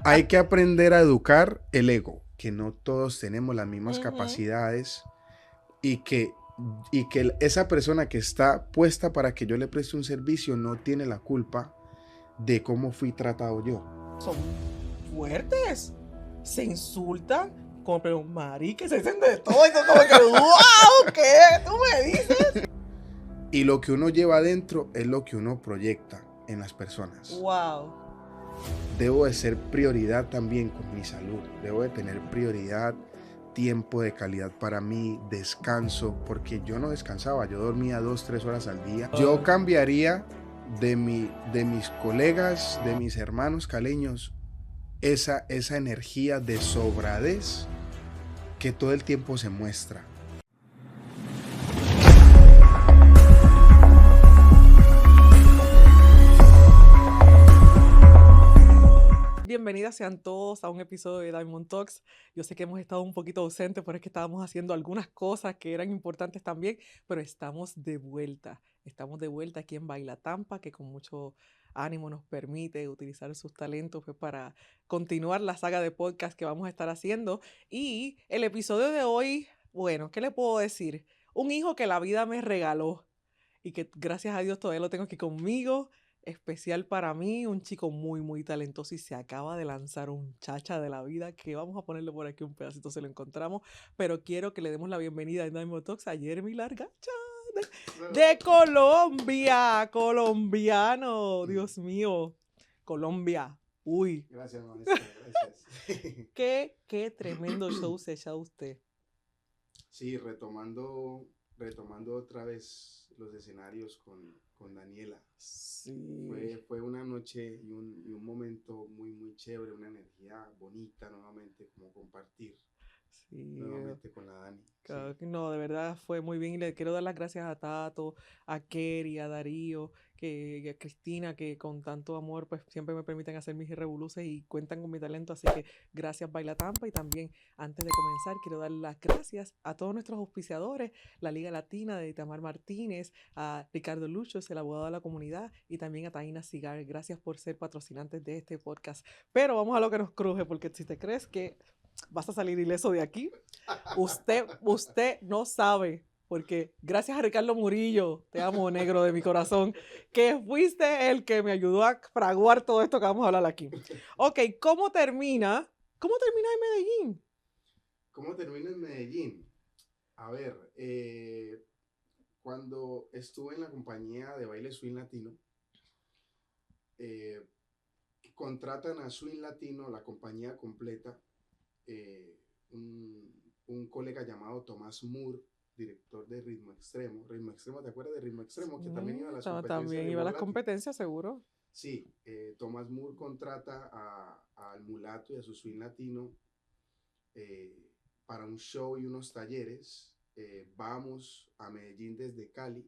hay que aprender a educar el ego, que no todos tenemos las mismas Ujú. capacidades y que esa persona que está puesta para que yo le preste un servicio no tiene la culpa de cómo fui tratado yo. Son fuertes. Se insultan. Como, pero marica, se dicen de todo. Y son como que, wow, ¿qué? ¿Tú me dices? Y lo que uno lleva adentro es lo que uno proyecta en las personas. Wow. Debo de ser prioridad también con mi salud. Debo de tener prioridad, tiempo de calidad para mí, descanso, porque yo no descansaba, yo dormía 2-3 horas al día. Yo cambiaría de mis colegas, de mis hermanos caleños, esa energía de sobradez que todo el tiempo se muestra. Bienvenidas sean todos a un episodio de Diamond Talks. Yo sé que hemos estado un poquito ausentes, pero es que estábamos haciendo algunas cosas que eran importantes también, pero estamos de vuelta. Estamos de vuelta aquí en Baila Tampa, que con mucho ánimo nos permite utilizar sus talentos pues, para continuar la saga de podcast que vamos a estar haciendo. Y el episodio de hoy, bueno, ¿qué le puedo decir? Un hijo que la vida me regaló y que gracias a Dios todavía lo tengo aquí conmigo. Especial para mí, un chico muy, muy talentoso y se acaba de lanzar un chacha de la vida que vamos a ponerle por aquí un pedacito si lo encontramos, pero quiero que le demos la bienvenida en Diamond Talks a Jeremy Largacha de Colombia, colombiano, Dios mío, Colombia, uy. Gracias, maestra, gracias. Qué tremendo show se echa usted. Sí, retomando otra vez los escenarios con Daniela. Sí. Fue una noche y un momento muy, muy chévere, una energía bonita nuevamente, como compartir Sí. nuevamente con la Dani. Claro Sí. que no, de verdad fue muy bien y le quiero dar las gracias a Tato, a Kerry, a Darío, a Cristina, que con tanto amor pues siempre me permiten hacer mis revoluces y cuentan con mi talento, así que gracias Baila Tampa y también antes de comenzar quiero dar las gracias a todos nuestros auspiciadores, la Liga Latina de Itamar Martínez, a Ricardo Luchos, el abogado de la comunidad y también a Taina Cigar, gracias por ser patrocinantes de este podcast, pero vamos a lo que nos cruje porque si te crees que vas a salir ileso de aquí, usted no sabe, porque gracias a Ricardo Murillo, te amo negro de mi corazón, que fuiste el que me ayudó a fraguar todo esto que vamos a hablar aquí. Ok, ¿cómo termina en Medellín? ¿Cómo termina en Medellín? A ver, cuando estuve en la compañía de baile Swing Latino, contratan a Swing Latino, la compañía completa, un colega llamado Tomás Moore, director de Ritmo Extremo. Ritmo Extremo, ¿te acuerdas de Ritmo Extremo? Que también iba a las competencias También de iba a las Mulato. competencias, seguro. Sí, Tomás Moore contrata al Mulato y a su Swing Latino para un show y unos talleres. Vamos a Medellín desde Cali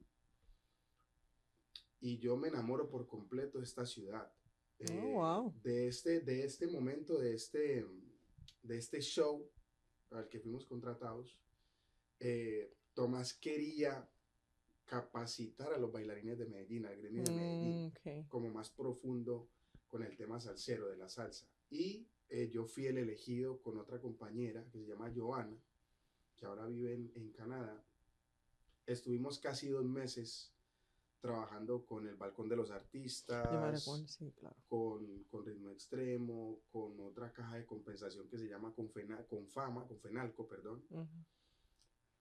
y yo me enamoro por completo de esta ciudad. Wow. De este momento, de este show al que fuimos contratados, Tomás quería capacitar a los bailarines de Medellín, al gremio de Medellín, Okay. como más profundo con el tema salsero, de la salsa. Y yo fui el elegido con otra compañera que se llama Joana, que ahora vive en Canadá. Estuvimos casi 2 meses trabajando con el Balcón de los Artistas, Sí, claro. con Ritmo Extremo, con otra caja de compensación que se llama Confenalco, perdón.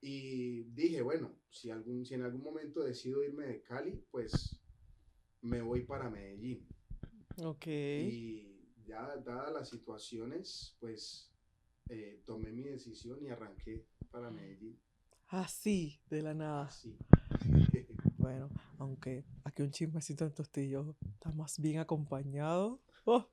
Y dije, bueno, si en algún momento decido irme de Cali, pues me voy para Medellín. Ok. Y ya dadas las situaciones, pues tomé mi decisión y arranqué para Medellín. Así, de la nada. Así. Bueno, aunque aquí un chismecito en tostillo está más bien acompañado. Oh,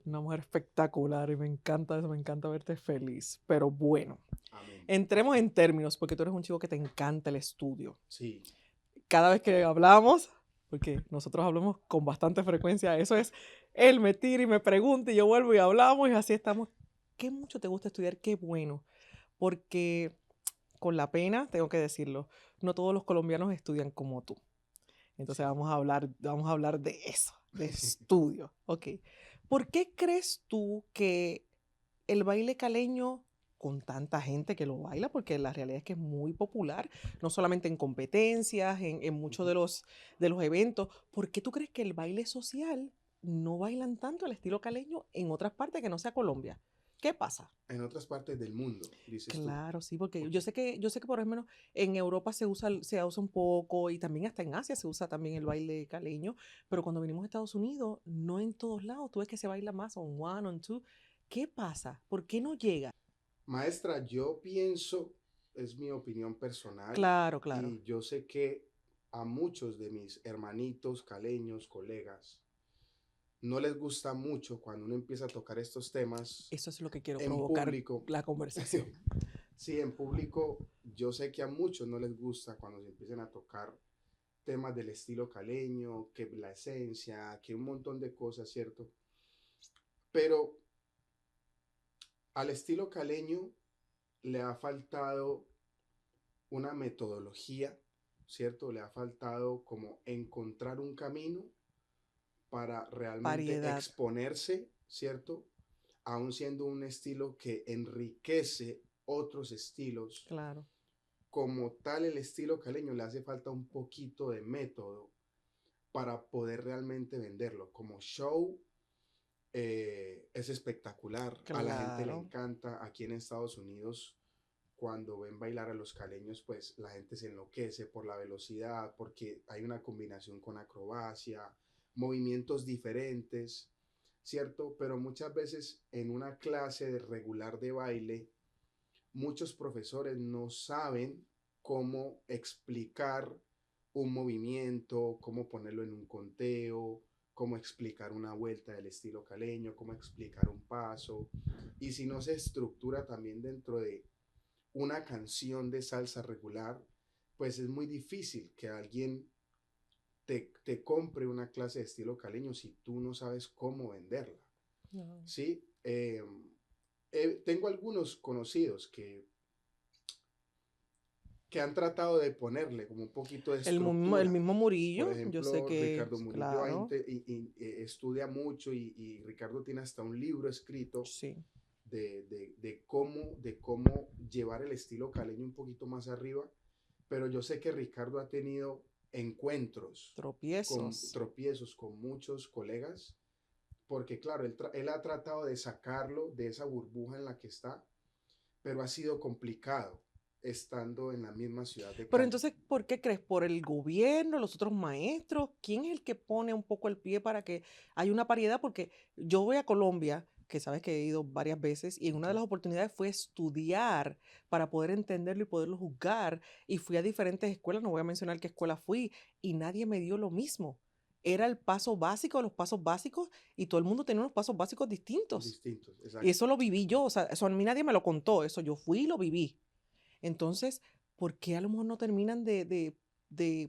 una mujer espectacular y me encanta eso, me encanta verte feliz. Pero bueno, Amén. entremos en términos, porque tú eres un chico que te encanta el estudio. Sí. Cada vez que hablamos, porque nosotros hablamos con bastante frecuencia, eso es, él me tira y me pregunta y yo vuelvo y hablamos y así estamos. ¿Qué mucho te gusta estudiar? Qué bueno, porque con la pena, tengo que decirlo, no todos los colombianos estudian como tú. Entonces vamos a hablar de eso, de estudio. Ok, ¿Por qué crees tú que el baile caleño, con tanta gente que lo baila, porque la realidad es que es muy popular, no solamente en competencias, en muchos Ujú. de los eventos, ¿por qué tú crees que el baile social no bailan tanto el estilo caleño en otras partes que no sea Colombia? ¿Qué pasa? En otras partes del mundo, dices tú. Claro, sí, porque Ok. yo sé que por lo menos en Europa se usa un poco y también hasta en Asia se usa también el baile caleño, pero cuando venimos a Estados Unidos, no en todos lados, tú ves que se baila más on one, on two. ¿Qué pasa? ¿Por qué no llega? Maestra, yo pienso, es mi opinión personal, Claro, claro. y yo sé que a muchos de mis hermanitos caleños, colegas, no les gusta mucho cuando uno empieza a tocar estos temas Eso es lo que quiero en provocar público. la conversación. Sí, en público, yo sé que a muchos no les gusta cuando se empiezan a tocar temas del estilo caleño, que la esencia, que un montón de cosas, ¿cierto? Pero al estilo caleño le ha faltado una metodología, ¿cierto? Le ha faltado como encontrar un camino para realmente Variedad, exponerse, ¿cierto? Aún siendo un estilo que enriquece otros estilos. claro. Como tal, el estilo caleño le hace falta un poquito de método para poder realmente venderlo. Como show, es espectacular, a la gente le Claro. encanta. Aquí en Estados Unidos, cuando ven bailar a los caleños, pues la gente se enloquece por la velocidad, porque hay una combinación con acrobacia, movimientos diferentes, ¿cierto? Pero muchas veces en una clase de regular de baile, muchos profesores no saben cómo explicar un movimiento, cómo ponerlo en un conteo, cómo explicar una vuelta del estilo caleño, cómo explicar un paso. Y si no se estructura también dentro de una canción de salsa regular, pues es muy difícil que alguien te compre una clase de estilo caleño si tú no sabes cómo venderla. No. ¿Sí? Tengo algunos conocidos que han tratado de ponerle como un poquito de El estructura. mismo Por Murillo, yo sé ejemplo, que, Ricardo Murillo claro, estudia mucho, y Ricardo tiene hasta un libro escrito sí. de cómo llevar el estilo caleño un poquito más arriba, pero yo sé que Ricardo ha tenido encuentros con Tropiezos. tropiezos con muchos colegas, porque claro, él ha tratado de sacarlo de esa burbuja en la que está, pero ha sido complicado estando en la misma ciudad de Pero Cali. entonces, ¿por qué crees? ¿Por el gobierno, los otros maestros? ¿Quién es el que pone un poco el pie para que haya una paridad? Porque yo voy a Colombia, que sabes que he ido varias veces, y en una de Okay. las oportunidades fue estudiar para poder entenderlo y poderlo juzgar. Y fui a diferentes escuelas, no voy a mencionar qué escuela fui, y nadie me dio lo mismo. Era el paso básico, los pasos básicos, y todo el mundo tenía unos pasos básicos distintos. Distintos, Y exacto. eso lo viví yo, o sea, eso a mí nadie me lo contó, eso yo fui y lo viví. Entonces, ¿por qué a lo mejor no terminan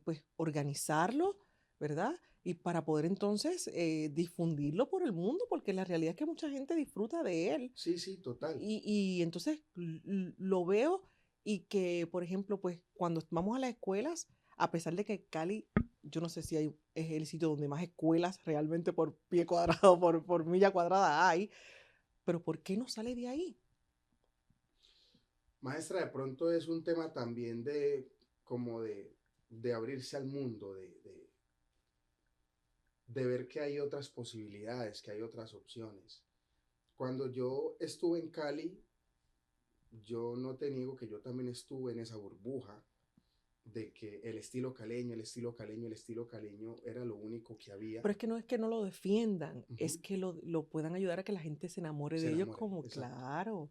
pues, organizarlo, ¿verdad? Y para poder entonces difundirlo por el mundo, porque la realidad es que mucha gente disfruta de él. Sí, sí, total. Y entonces lo veo y que, por ejemplo, pues cuando vamos a las escuelas, a pesar de que Cali, yo no sé si es el sitio donde más escuelas realmente por pie cuadrado, por milla cuadrada hay, pero ¿por qué no sale de ahí? Maestra, de pronto es un tema también como de abrirse al mundo, de ver que hay otras posibilidades, que hay otras opciones. Cuando yo estuve en Cali, yo no te niego que yo también estuve en esa burbuja de que el estilo caleño, el estilo caleño, el estilo caleño era lo único que había. Pero es que no lo defiendan, es Ujú. que lo puedan ayudar a que la gente se enamore Se de ellos enamore, como exacto. claro,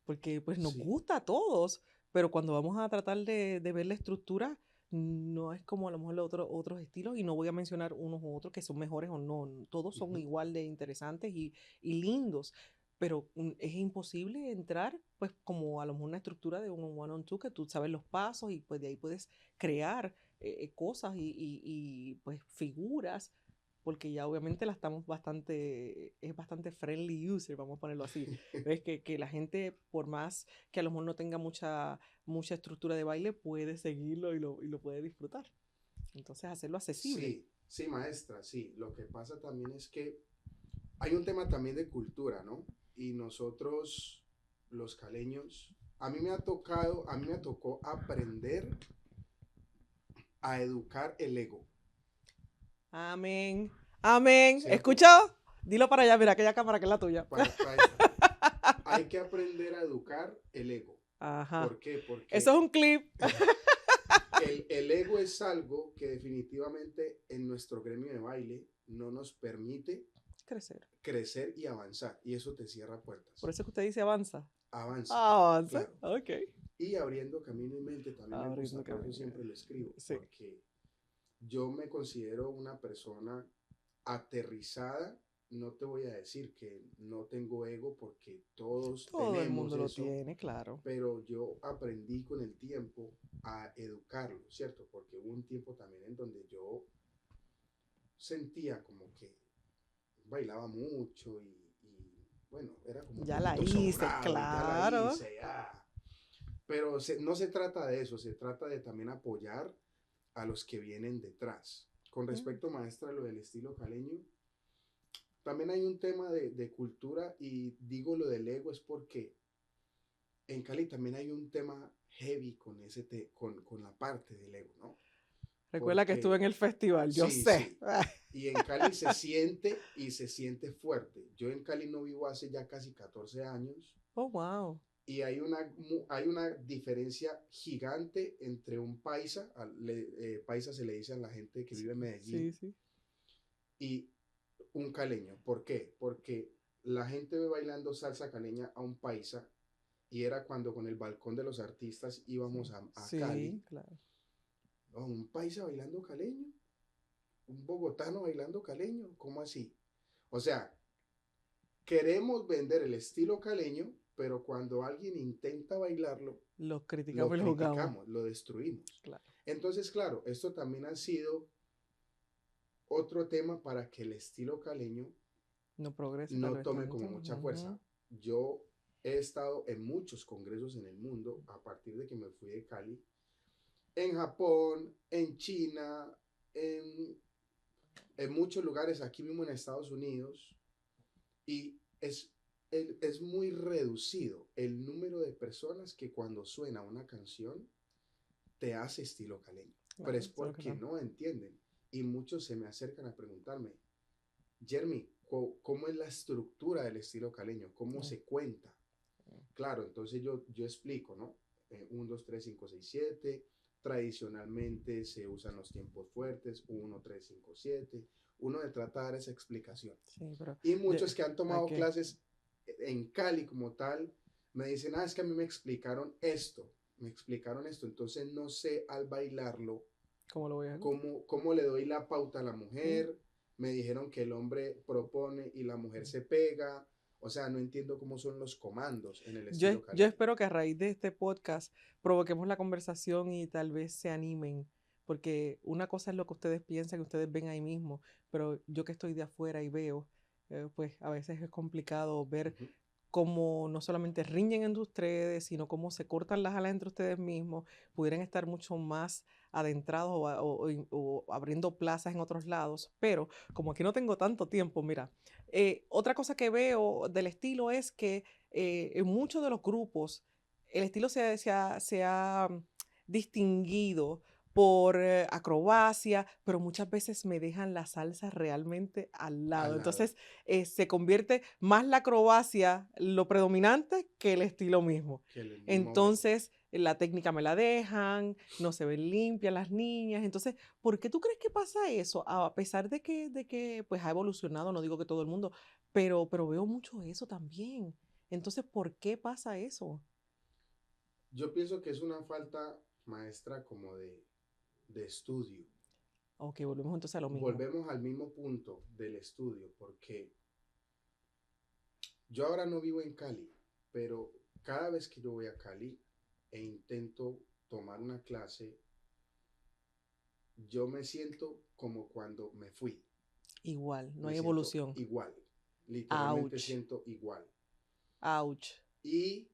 porque pues nos Sí, gusta a todos, pero cuando vamos a tratar de ver la estructura, no es como a lo mejor los otros estilos, y no voy a mencionar unos u otros que son mejores o no, todos son ujú, igual de interesantes y lindos, pero es imposible entrar pues como a lo mejor una estructura de un one on two que tú sabes los pasos y pues de ahí puedes crear cosas y pues figuras porque ya obviamente la estamos es bastante friendly user, vamos a ponerlo así. ¿Ves? Que la gente, por más que a lo mejor no tenga mucha estructura de baile, puede seguirlo y lo puede disfrutar. Entonces, hacerlo accesible. Sí, sí, maestra, sí. Lo que pasa también es que hay un tema también de cultura, ¿no? Y nosotros, los caleños, a mí me tocó aprender a educar el ego, Amén. Amén. ¿cierto? ¿Escuchó? Dilo para allá, mira, aquella cámara que es la tuya. Para esta. Hay que aprender a educar el ego. Ajá. ¿Por qué? Eso es Porque un clip. el ego es algo que definitivamente en nuestro gremio de baile no nos permite Crecer. crecer y avanzar. Y eso te cierra Por puertas. eso es que usted dice avanza. Avanza, Avanza. claro. Ok. Y abriendo camino y mente también me Abriendo gusta, por eso camino. siempre lo escribo. Sí. Porque yo me considero una persona aterrizada. No te voy a decir que no tengo ego porque todos Todo el tenemos mundo lo eso, tiene, claro. pero yo aprendí con el tiempo a educarlo, ¿cierto? Porque hubo un tiempo también en donde yo sentía como que bailaba mucho bueno, era como un Ya la poquito hice, sobrado y ya la claro. hice, ya. Pero no se trata de eso, se trata de también apoyar a los que vienen detrás. Con respecto, maestra, a lo del estilo caleño, también hay un tema de cultura y digo lo del ego es porque en Cali también hay un tema heavy con, con la parte del ego, ¿no? Recuerda que estuve Porque en el festival, yo sí, sé. sí. Y en Cali se siente y se siente fuerte. Yo en Cali no vivo hace ya casi 14 años Oh, wow. y hay una diferencia gigante entre un paisa, paisa se le dice a la gente que vive en Sí, Medellín, sí. y un caleño. ¿Por qué? Porque la gente ve bailando salsa caleña a un paisa y era cuando con el balcón de los artistas íbamos a Cali. Sí, claro. Oh, un paisa bailando caleño, un bogotano bailando caleño, ¿cómo así? O sea, queremos vender el estilo caleño, pero cuando alguien intenta bailarlo, Los lo criticamos y los jugamos. criticamos, lo destruimos. Claro. Entonces, claro, esto también ha sido otro tema para que el estilo caleño No progrese tal no vez tome como tanto. mucha fuerza. Yo he estado en muchos congresos en el mundo a partir de que me fui de Cali, en Japón, en China, en, en muchos lugares, aquí mismo en Estados Unidos, y es muy reducido el número de personas que cuando suena una canción te hace estilo caleño, pero Claro, es eso es lo que porque no. no entienden. Y muchos se me acercan a preguntarme, Jeremy, ¿cómo es la estructura del estilo caleño? ¿Cómo se cuenta? Claro, entonces yo explico, ¿no? 1, 2, 3, 5, 6, 7. Tradicionalmente se usan los tiempos fuertes, 1, 3, 5, 7. Uno de trata de dar esa explicación. Sí, pero Y muchos que han hay tomado que, clases en Cali como tal, me dicen, es que a mí me explicaron esto, entonces no sé al bailarlo ¿cómo lo voy a hacer? cómo le doy la pauta a la Mm. mujer, me dijeron que el hombre propone y la mujer se pega, o sea, no entiendo cómo son los comandos en el estilo Yo caleño. espero que a raíz de este podcast provoquemos la conversación y tal vez se animen, porque una cosa es lo que ustedes piensan, que ustedes ven ahí mismo, pero yo que estoy de afuera y veo, pues a veces es complicado ver Ujú. cómo no solamente riñen entre ustedes, sino cómo se cortan las alas entre ustedes mismos, pudieran estar mucho más adentrados o abriendo plazas en otros lados, pero como aquí no tengo tanto tiempo, mira, otra cosa que veo del estilo es que en muchos de los grupos el estilo se ha distinguido por acrobacia, pero muchas veces me dejan la salsa realmente al lado. Al lado, Entonces, se convierte más la acrobacia lo predominante que el estilo mismo. que el mismo baile. Entonces, la técnica me la dejan, no se ven limpias las niñas. Entonces, ¿por qué tú crees que pasa eso? A pesar de que pues, ha evolucionado, no digo que todo el mundo, pero veo mucho eso también. Entonces, ¿por qué pasa eso? Yo pienso que es una falta maestra como de estudio. Ok, volvemos entonces a lo mismo. Volvemos al mismo punto del estudio, porque yo ahora no vivo en Cali, pero cada vez que yo voy a Cali e intento tomar una clase, yo me siento como cuando me fui. Igual, no Me hay siento evolución. igual. Literalmente Ouch, siento igual. ouch. Y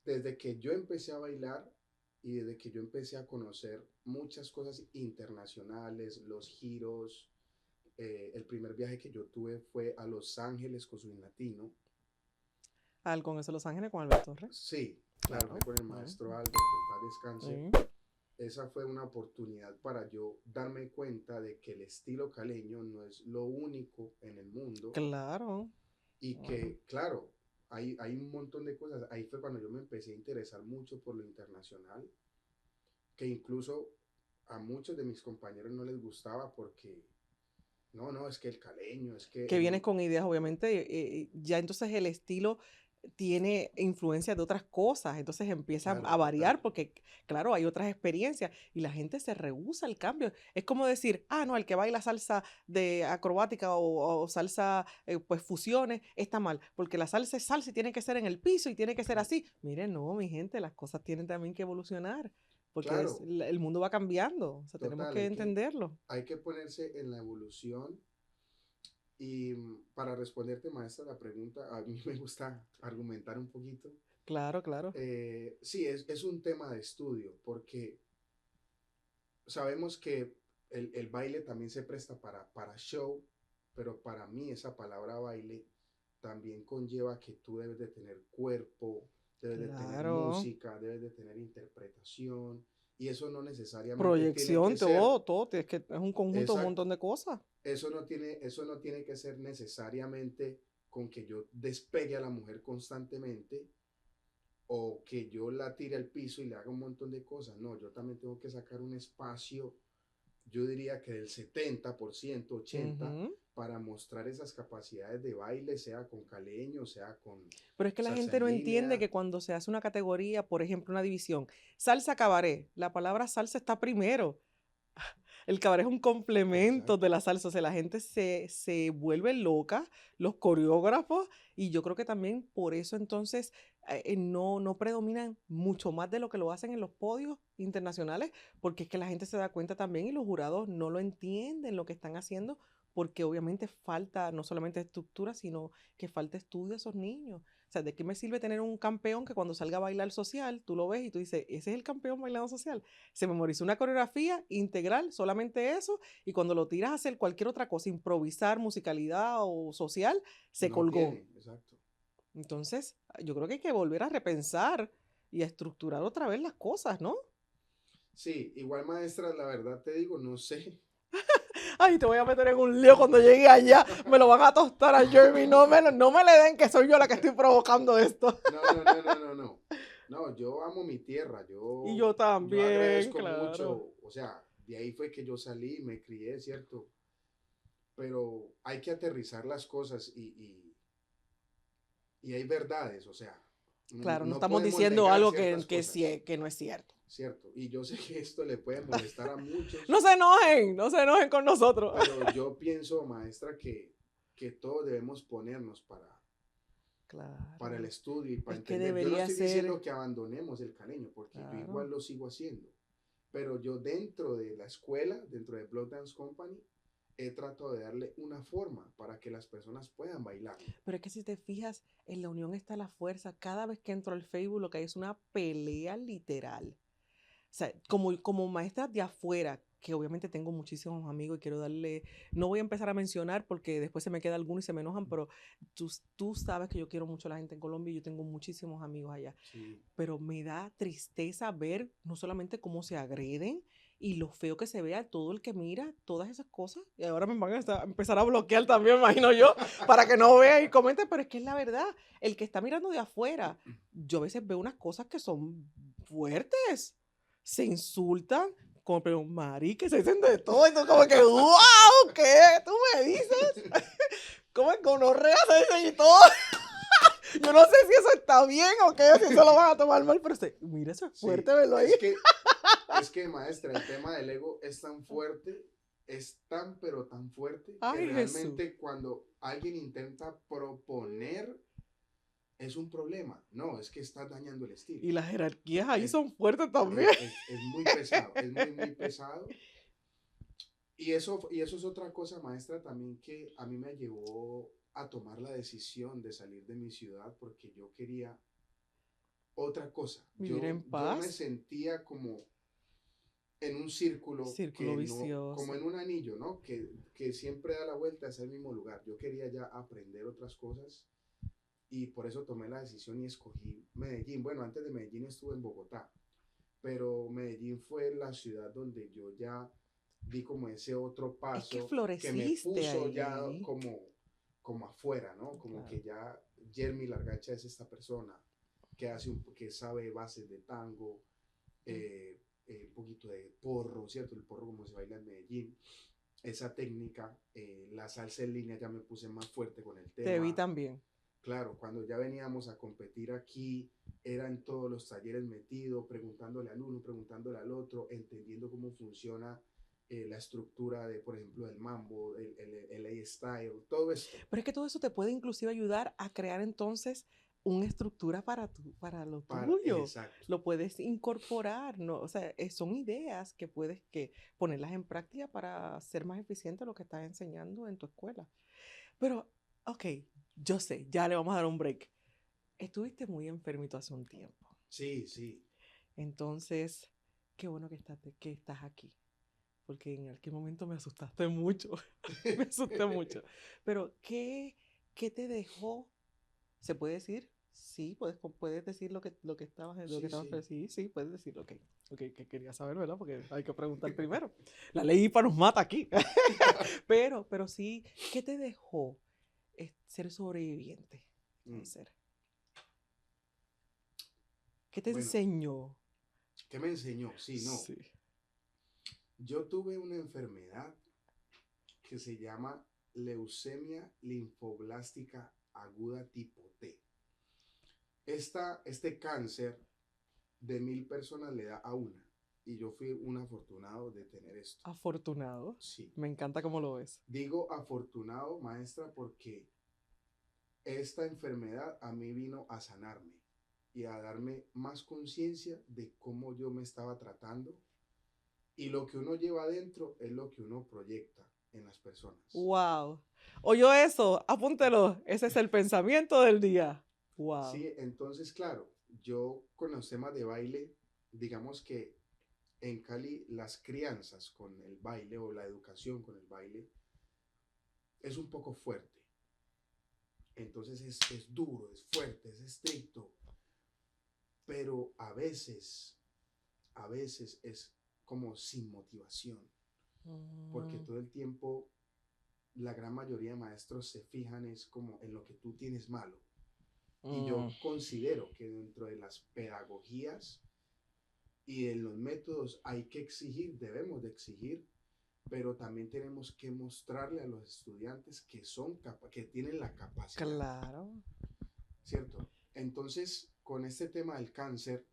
desde que yo empecé a bailar y desde que yo empecé a conocer muchas cosas internacionales, los giros, el primer viaje que yo tuve fue a Los Ángeles con su latino. Al Congreso de Los Ángeles con Albert Torres. Sí, claro, Claro. fue con el maestro Albert, que en paz descanse. Sí. Esa fue una oportunidad para yo darme cuenta de que el estilo caleño no es lo único en el mundo Claro. y Bueno. que, claro, hay un montón de cosas. Ahí fue cuando yo me empecé a interesar mucho por lo internacional, que incluso a muchos de mis compañeros no les gustaba porque, no, es que el caleño, es que Que vienes con ideas, obviamente, ya entonces el estilo tiene influencia de otras cosas, entonces empieza claro, a variar total, porque, claro, hay otras experiencias y la gente se rehúsa al cambio. Es como decir, no, el que baila salsa de acrobática o salsa, pues fusiones, está mal, porque la salsa es salsa y tiene que ser en el piso y tiene que ser así. Miren, no, mi gente, las cosas tienen también que evolucionar porque claro, el mundo va cambiando, o sea, tenemos total, que entenderlo. hay que ponerse en la evolución. Y para responderte, maestra, la pregunta, a mí me gusta argumentar un poquito. Claro, claro. Sí, es un tema de estudio, porque sabemos que el baile también se presta para show, pero para mí esa palabra baile también conlleva que tú debes de tener cuerpo, debes de tener Claro. música, debes de tener interpretación, y eso no necesariamente tiene Proyección, que ser, todo, es que es un conjunto, un montón exacto, de cosas. eso no tiene que ser necesariamente con que yo despegue a la mujer constantemente o que yo la tire al piso y le haga un montón de cosas. No, yo también tengo que sacar un espacio, yo diría que del 70%, 80%, Ujú. para mostrar esas capacidades de baile, sea con caleño, sea con Pero es que la salsa gente en no entiende línea. que cuando se hace una categoría, por ejemplo, una división, salsa cabaret, la palabra salsa está primero. El cabaret es un complemento de Exacto. la salsa, o sea, la gente se vuelve loca, los coreógrafos, y yo creo que también por eso entonces no predominan mucho más de lo que lo hacen en los podios internacionales, porque es que la gente se da cuenta también y los jurados no lo entienden lo que están haciendo, porque obviamente falta no solamente estructura, sino que falta estudio a esos niños. O sea, ¿de qué me sirve tener un campeón que cuando salga a bailar social, tú lo ves y tú dices, ese es el campeón bailando social? Se memorizó una coreografía integral, solamente eso, y cuando lo tiras a hacer cualquier otra cosa, improvisar, musicalidad o social, se No colgó. tiene, exacto. Entonces, yo creo que hay que volver a repensar y a estructurar otra vez las cosas, ¿no? Sí, igual maestra, la verdad te digo, no sé. Ay, te voy a meter en un lío cuando llegue allá, me lo van a tostar a Jeremy, no me le den que soy yo la que estoy provocando esto. No. No, yo amo mi tierra, Y yo, yo yo también, agradezco claro. mucho, o sea, de ahí fue que yo salí, me crié, ¿cierto? Pero hay que aterrizar las cosas y hay verdades, o sea, Claro, no no estamos podemos diciendo negar algo ciertas cosas, que no es cierto. ¿cierto? Y yo sé que esto le puede molestar a muchos, No se enojen con nosotros. pero yo pienso, maestra, que todos debemos ponernos para el Claro, estudio y para es que entender. Yo no debería estoy ser, diciendo que abandonemos el caleño, porque yo claro. igual lo sigo haciendo, pero yo dentro de la escuela, dentro de Block Dance Company, he tratado de darle una forma para que las personas puedan bailar. Pero es que si te fijas, en la unión está la fuerza. Cada vez que entro al Facebook lo que hay es una pelea literal. O sea, como maestra de afuera, que obviamente tengo muchísimos amigos y quiero darle, no voy a empezar a mencionar porque después se me queda alguno y se me enojan, pero tú sabes que yo quiero mucho a la gente en Colombia y yo tengo muchísimos amigos allá. Sí, Pero me da tristeza ver no solamente cómo se agreden y lo feo que se vea todo el que mira todas esas cosas. Y ahora me van a empezar a bloquear también, imagino yo, para que no vea y comente, pero es que es la verdad. El que está mirando de afuera, yo a veces veo unas cosas que son fuertes. Se insultan, como, pero marica, se dicen de todo. Y tú como que, wow, ¿qué? ¿Tú me dices? ¿Cómo es gonorrea se dicen y todo? Yo no sé si eso está bien o qué, si eso lo van a tomar mal, pero mira, eso es sí. fuerte verlo ahí. Es que, maestra, el tema del ego es tan fuerte, es tan, pero tan fuerte, que Ay, Jesús. realmente cuando alguien intenta proponer, es un problema. No, es que está dañando el estilo. Y las jerarquías ahí Es, son fuertes también. es muy pesado, es muy, muy pesado. Y eso es otra cosa, maestra, también que a mí me llevó a tomar la decisión de salir de mi ciudad porque yo quería otra cosa. Vivir en Yo me paz. sentía como en un círculo Círculo que no, como vicioso. en un anillo, ¿no? Que siempre da la vuelta hacia el mismo lugar. Yo quería ya aprender otras cosas y por eso tomé la decisión y escogí Medellín. Bueno, antes de Medellín estuve en Bogotá, pero Medellín fue la ciudad donde yo ya di como ese otro Es que paso que me floreciste puso ya ahí. como afuera, ¿no? Como Claro. que ya Jeremy Largacha es esta persona que sabe bases de tango, Mm. un poquito de porro, ¿cierto? El porro como se baila en Medellín, esa técnica, la salsa en línea ya me puse más fuerte con el Te vi tema. también. Claro, cuando ya veníamos a competir aquí, era en todos los talleres metido, preguntándole al uno, preguntándole al otro, entendiendo cómo funciona la estructura de, por ejemplo, del mambo, el A-Style, todo esto. Pero es que todo eso te puede inclusive ayudar a crear entonces una estructura para lo tuyo. Exacto. Lo puedes incorporar, ¿no? O sea, son ideas que puedes ponerlas en práctica para ser más eficiente lo que estás enseñando en tu escuela. Pero, ok, yo sé, ya le vamos a dar un break. Estuviste muy enfermito hace un tiempo. Sí, sí. Entonces, qué bueno que estás aquí. Porque en aquel momento me asustaste mucho. Me asusté mucho. Pero, ¿qué te dejó? ¿Se puede decir? Sí, puedes decir lo que estabas, Sí, sí. sí, sí, puedes decir, ok, que quería saber, ¿verdad? Porque hay que preguntar primero. La ley IPA nos mata aquí. Pero sí, ¿qué te dejó ser sobreviviente? Mm, Cáncer. ¿Qué te bueno, enseñó? ¿qué me enseñó? Sí, no. Sí. Yo tuve una enfermedad que se llama leucemia linfoblástica aguda tipo T. Este cáncer de 1000 personas le da a una. Y yo fui un afortunado de tener esto. Afortunado. Sí. Me encanta cómo lo ves. Digo afortunado, maestra, porque esta enfermedad a mí vino a sanarme y a darme más conciencia de cómo yo me estaba tratando. Y lo que uno lleva adentro es lo que uno proyecta en las personas. Wow. ¿Oyó eso? Apúntelo. Ese es el pensamiento del día. Wow. Sí, entonces, claro, yo con los temas de baile, digamos que en Cali las crianzas con el baile o la educación con el baile es un poco fuerte. Entonces es duro, es fuerte, es estricto, pero a veces es como sin motivación, porque Mm, todo el tiempo la gran mayoría de maestros se fijan es como en lo que tú tienes malo. Y mm. yo considero que dentro de las pedagogías y en los métodos hay que exigir, debemos de exigir, pero también tenemos que mostrarle a los estudiantes que tienen la capacidad, Claro. ¿cierto? Entonces, con este tema del cáncer,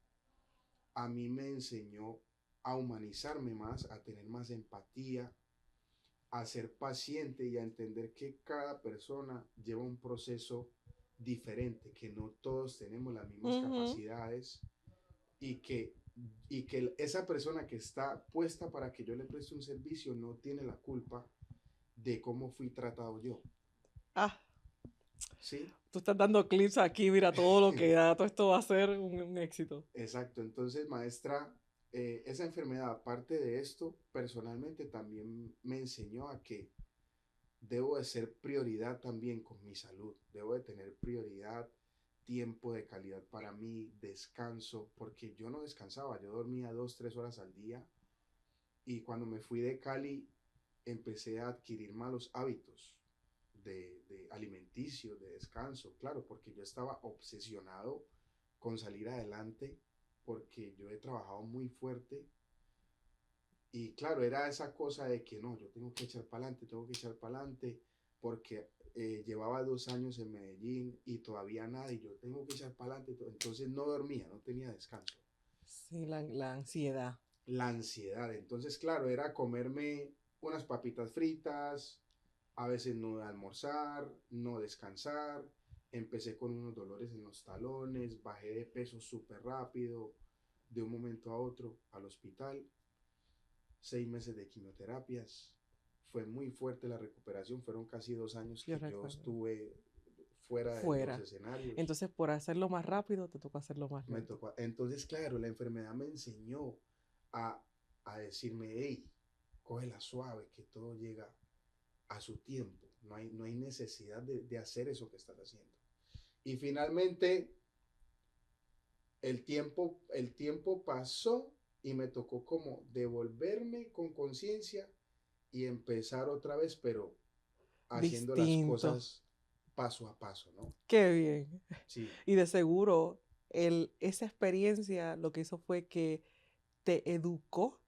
a mí me enseñó a humanizarme más, a tener más empatía, a ser paciente y a entender que cada persona lleva un proceso diferente, que no todos tenemos las mismas Ujú. capacidades y que esa persona que está puesta para que yo le preste un servicio no tiene la culpa de cómo fui tratado yo. Ah, ¿Sí? tú estás dando clips aquí, mira todo lo que da, todo esto va a ser un éxito. Exacto. Entonces, maestra, esa enfermedad, aparte de esto, personalmente también me enseñó a que debo de ser prioridad también con mi salud. Debo de tener prioridad, tiempo de calidad para mí, descanso, porque yo no descansaba, yo dormía 2, 3 horas al día y cuando me fui de Cali empecé a adquirir malos hábitos de alimenticio, de descanso, claro, porque yo estaba obsesionado con salir adelante, porque yo he trabajado muy fuerte y claro, era esa cosa de que no, yo tengo que echar para adelante, tengo que echar para adelante, porque llevaba 2 años en Medellín y todavía nada, y yo tengo que echar para adelante, entonces no dormía, no tenía descanso. Sí, la ansiedad. La ansiedad, entonces claro, era comerme unas papitas fritas, a veces no almorzar, no descansar, empecé con unos dolores en los talones, bajé de peso súper rápido, de un momento a otro al hospital, 6 meses de quimioterapias, fue muy fuerte la recuperación, fueron casi 2 años Yo que yo recuerdo. estuve fuera de los Fuera. escenarios. Entonces, por hacerlo más rápido, te toca hacerlo más Me lento. tocó, entonces claro, la enfermedad me enseñó a a decirme, hey, cógela suave, que todo llega a su tiempo. No hay necesidad de hacer eso que estás haciendo. Y finalmente el tiempo pasó y me tocó como devolverme con conciencia y empezar otra vez, pero haciendo las Distinto. cosas paso a paso, ¿no? Qué bien. Sí, Y de seguro, esa experiencia lo que hizo fue que te educó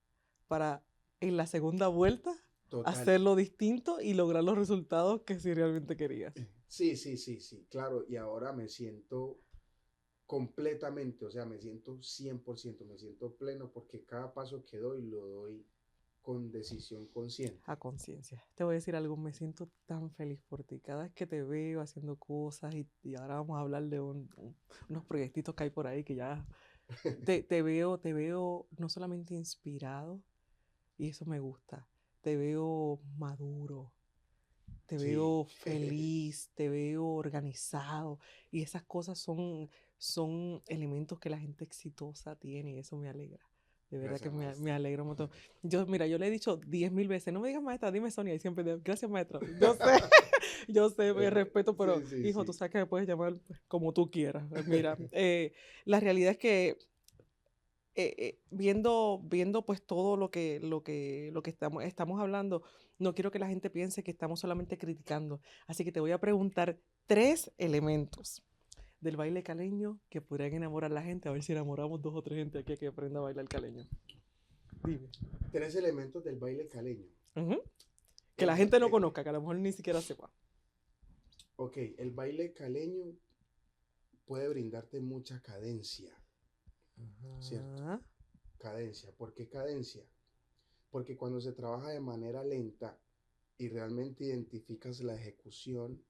para en la segunda vuelta total. hacerlo distinto y lograr los resultados que sí realmente querías. Sí, claro. Y ahora me siento completamente, o sea, me siento 100%, me siento pleno porque cada paso que doy lo doy con decisión consciente. A conciencia. Te voy a decir algo, me siento tan feliz por ti. Cada vez que te veo haciendo cosas y ahora vamos a hablar de unos proyectitos que hay por ahí que ya te veo no solamente inspirado, y eso me gusta, te veo maduro, te Sí, veo feliz, te veo organizado y esas cosas son elementos que la gente exitosa tiene y eso me alegra. De verdad que gracias, me maestra. alegra un montón. Mira, yo le he dicho 10.000 veces, no me digas maestra, dime Sonia, y siempre digo, gracias maestra. Yo sé, yo sé, me respeto, pero hijo, tú Sí. sabes que me puedes llamar como tú quieras. Mira, la realidad es que viendo pues todo lo que estamos hablando, no quiero que la gente piense que estamos solamente criticando. Así que te voy a preguntar 3 elementos del baile caleño que podrían enamorar a la gente, a ver si enamoramos 2 o 3 gente aquí que aprenda a bailar caleño. Dime. 3 elementos del baile caleño. Ujú. Que la El, gente no eh, conozca, que a lo mejor ni siquiera sepa. ok, el baile caleño puede brindarte mucha cadencia, ¿cierto? Ajá. Cadencia. ¿Por qué cadencia? Porque cuando se trabaja de manera lenta y realmente identificas la ejecución,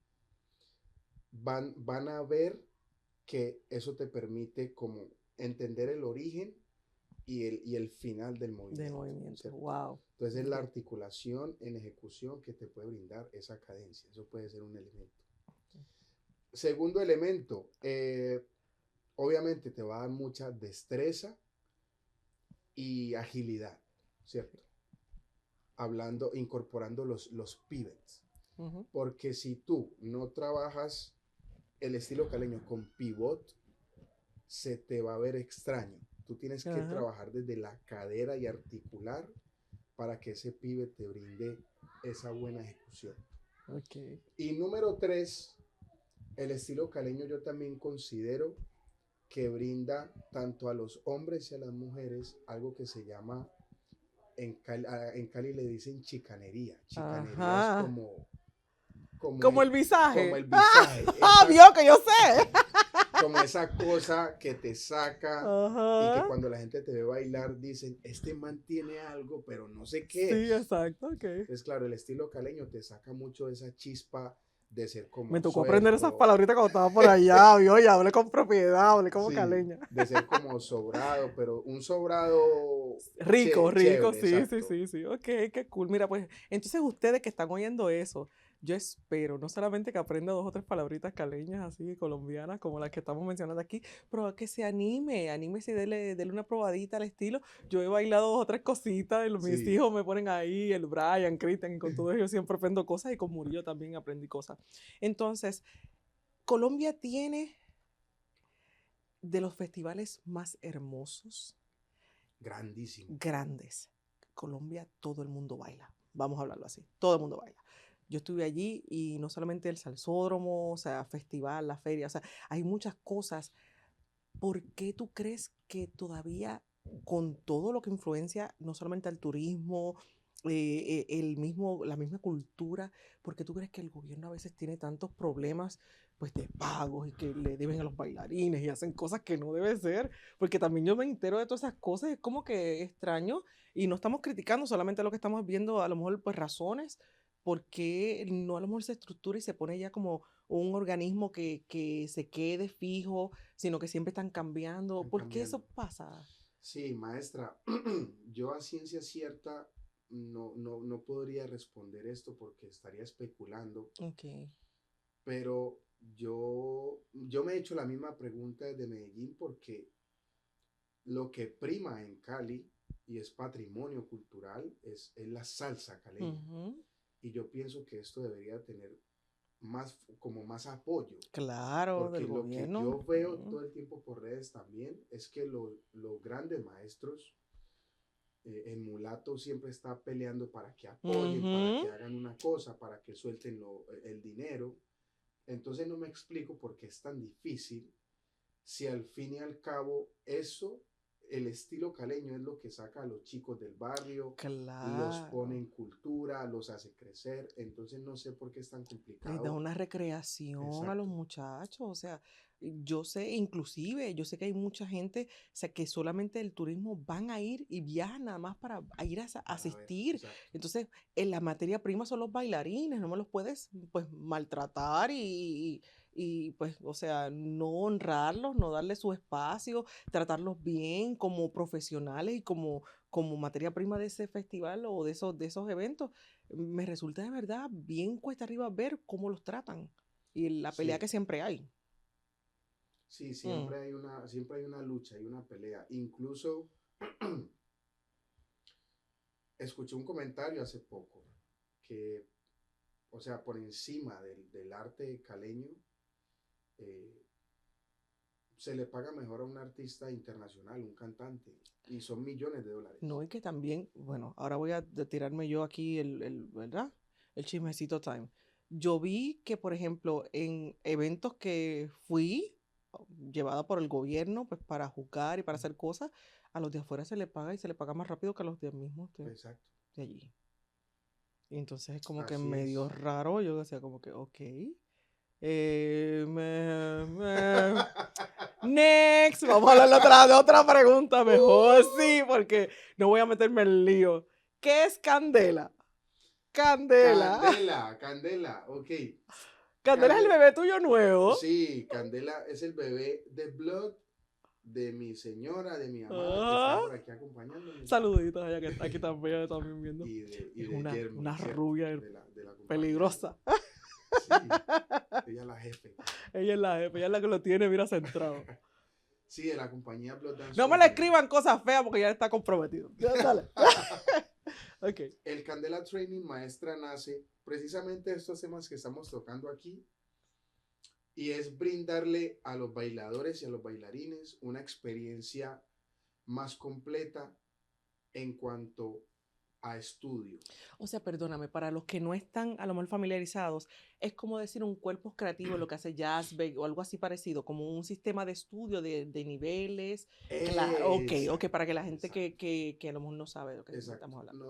van a ver que eso te permite como entender el origen y el final del De movimiento, movimiento. ¿cierto? Wow. Entonces es la Ok. articulación en ejecución que te puede brindar esa cadencia. Eso puede ser un elemento. Segundo elemento, obviamente te va a dar mucha destreza y agilidad, ¿cierto? Hablando, incorporando los pivots. Ujú. Porque si tú no trabajas el estilo caleño con pivot, se te va a ver extraño. Tú tienes que Ajá. trabajar desde la cadera y articular para que ese pibe te brinde esa buena ejecución. Ok. Y número 3, el estilo caleño yo también considero que brinda tanto a los hombres y a las mujeres algo que se llama, en Cali le dicen chicanería. Chicanería es Ajá. como, Como el como visaje. el visaje, ¡Ah! Vio que yo sé. como esa cosa que te saca y que Ajá. cuando la gente te ve bailar dicen, este man tiene algo, pero no sé qué Sí, es. exacto, ok. Entonces, claro, el estilo caleño te saca mucho de esa chispa de ser Me como tocó aprender esas suelto, palabritas cuando estaba por allá, vio, y hablé con propiedad, hablé como sí, caleña. de ser como sobrado, pero un sobrado Rico, rico, chévere, sí, sí, exacto. sí, sí. Ok, qué cool. Mira, pues, entonces ustedes que están oyendo eso, yo espero no solamente que aprenda 2 o 3 palabritas caleñas así, colombianas, como las que estamos mencionando aquí, pero que se anímese y dele una probadita al estilo. Yo he bailado 2 o 3 cositas, y mis Sí, hijos me ponen ahí, el Brian, Cristian, y con todo ellos siempre aprendo cosas, y con Murillo también aprendí cosas. Entonces, Colombia tiene de los festivales más hermosos, grandísimo. grandes. Colombia, todo el mundo baila. Vamos a hablarlo así. Todo el mundo baila. Yo estuve allí y no solamente el salsódromo, o sea, festival, la feria, o sea, hay muchas cosas. ¿Por qué tú crees que todavía con todo lo que influencia no solamente al turismo, la misma cultura, por qué tú crees que el gobierno a veces tiene tantos problemas pues de pagos y que le deben a los bailarines y hacen cosas que no debe ser? Porque también yo me entero de todas esas cosas, es como que extraño y no estamos criticando solamente lo que estamos viendo, a lo mejor pues razones, por qué no a lo mejor se estructura y se pone ya como un organismo que se quede fijo, sino que siempre están cambiando. Están ¿Por qué cambiando. eso pasa? Sí, maestra, yo a ciencia cierta no podría responder esto porque estaría especulando, Ok. pero yo me he hecho la misma pregunta desde Medellín porque lo que prima en Cali y es patrimonio cultural, es la salsa caleña. Ujú. Y yo pienso que esto debería tener como más apoyo, Claro, del porque lo que gobierno. yo veo todo el tiempo por redes también es que los grandes maestros, el mulato siempre está peleando para que apoyen, para que Ujú. hagan una cosa, para que suelten el dinero. Entonces no me explico por qué es tan difícil si al fin y al cabo eso, el estilo caleño es lo que saca a los chicos del barrio, los pone Claro. en cultura, los hace crecer. Entonces no sé por qué es tan Les da complicado. una recreación a los Exacto. muchachos, o sea, yo sé, inclusive, yo sé que hay mucha gente, o sea, que solamente el turismo van a ir y viajan nada más para ir a Para ver, asistir. exacto. Entonces, en la materia prima son los bailarines, no me los puedes, pues, maltratar pues, o sea, no honrarlos, no darles su espacio, tratarlos bien como profesionales y como materia prima de ese festival o de esos eventos. Me resulta de verdad bien cuesta arriba ver cómo los tratan y la pelea Sí, que siempre hay. sí, Mm. siempre hay una lucha, hay una pelea. Incluso escuché un comentario hace poco que, o sea, por encima del arte caleño, eh, se le paga mejor a un artista internacional, un cantante, y son millones de dólares. No, y que también, bueno, ahora voy a tirarme yo aquí ¿verdad? El chismecito time. Yo vi que, por ejemplo, en eventos que fui, llevada por el gobierno, pues para jugar y para hacer cosas, a los de afuera se le paga y se le paga más rápido que a los de mismos Exacto, de allí. Y entonces es como que así medio es. raro, yo decía como que, ok. Eh, me, me- Next, vamos a hablar de otra pregunta mejor, sí, porque no voy a meterme en lío. ¿Qué es candela? Candela. Candela, Candela, ok. Candela es el Candela, bebé tuyo nuevo. sí, Candela es el bebé de Blood de mi señora, de mi amada que está Ah, por aquí acompañándome. saluditos a ella que está aquí también, también viendo. Y Es de una Jeremy, ¿cierto? rubia De la compañía. peligrosa. Sí, ella es la jefe. Ella es la jefa, ella es la que lo tiene, mira, centrado. Sí, de la compañía Blood Dance No me le Company. escriban cosas feas porque ya está comprometido. Ya, dale. Ok. El Candela Training Maestra nace precisamente de estos temas que estamos tocando aquí y es brindarle a los bailadores y a los bailarines una experiencia más completa en cuanto a estudio. O sea, perdóname, para los que no están a lo mejor familiarizados, es como decir un cuerpo creativo, lo que hace Jazz o algo así parecido, como un sistema de estudio de niveles. Claro, ok, Exacto, para que la gente que, exacto, que, que a lo mejor no sabe de lo que exacto. estamos hablando.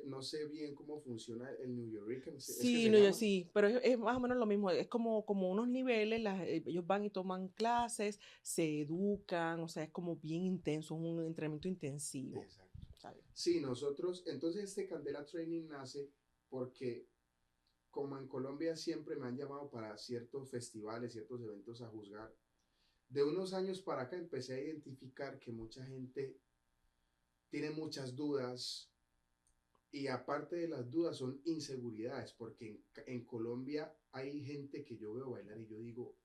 No sé bien cómo funciona el New York, es que Sí, se no, yo llama. sí, pero es más o menos lo mismo, es como unos niveles, ellos van y toman clases, se educan, o sea, es como bien intenso, es un entrenamiento intensivo, Exacto. ¿sabes? Sí, nosotros, entonces este Candela Training nace porque como en Colombia siempre me han llamado para ciertos festivales, ciertos eventos a juzgar, de unos años para acá empecé a identificar que mucha gente tiene muchas dudas y aparte de las dudas son inseguridades, porque en Colombia hay gente que yo veo bailar y yo digo,